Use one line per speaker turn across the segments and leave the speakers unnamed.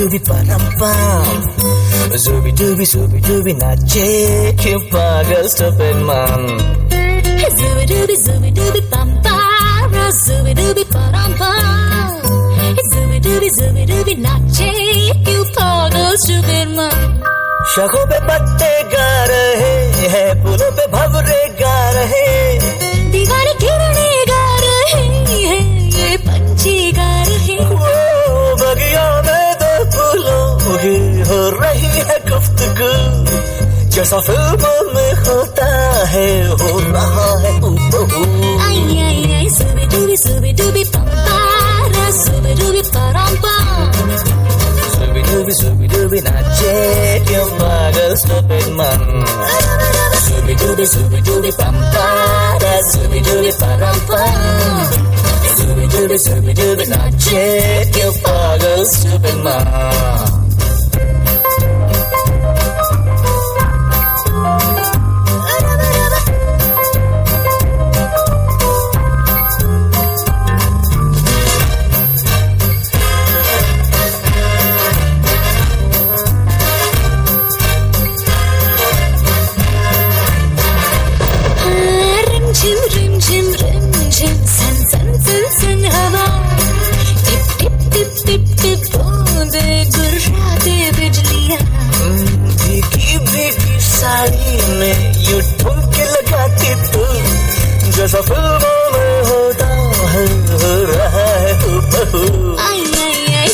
Zubi param pam, zubi nache क्यों पागल stupid man.
Zubi pam pam, zubi param pam. Zubi nache क्यों पागल stupid man.
शाखों पे पत्ते गा रहे हैं, पुलों पे भंवरे गा रहे,
दीवाने किरणे गा रहे हैं, ये पंछी गा रहे हैं.
बगिया में दो फूलों की हो रही है गुफ्तगू, जैसा फिल्मों में होता है हो रहा है हूबहू.
Ay zubi dubi pam pam, zubi param pam.
Zubi dubi nache क्यों पागल stupid man. Zubi dubi pam pam, zubi param pam. Zubi dubi nache क्यों पागल stupid man.
Rim झिम सन हवा, टिप बूंदे गुर्राते बिजलियां.
भीगी साड़ी में यूं ठुमके लगाती तू, जैसा फिल्मों में होता है हो रहा है हूबहू.
Ay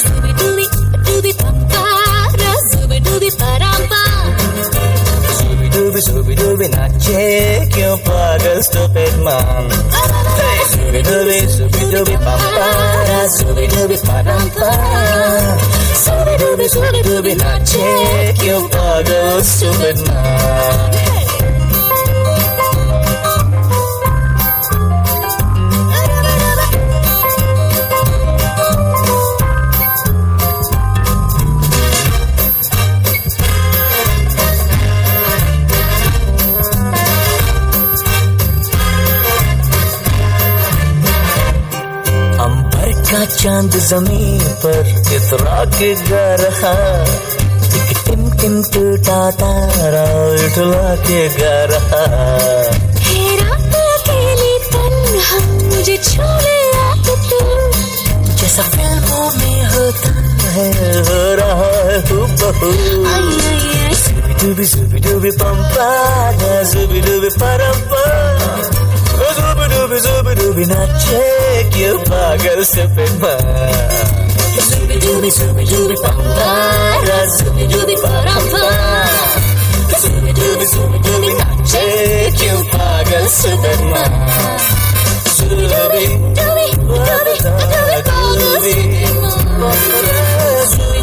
zubi dubi pam pam, zubi param pam.
Zubi dubi nache क्यों पागल stupid man. Zubi dubi pam pam, zubi param pam. Zubi dubi nache क्यों पागल stupid man. अंबर का चांद जमीन पर इतरा के गा रहा, एक टिम टूटा तारा उठला के गा रहा.
रात अकेली तन्हा मुझे छोड़े आके तू,
जैसा फिल्मों में होता है हो रहा है हूबहू. Zubi dubi pam pam, zubi param pam. Zubi dubi nache क्यों पागल stupid man. Zubi dubi pam pam, zubi param pam. Zubi nache क्यों पागल stupid man. Zubi
dubi pagal stupid man.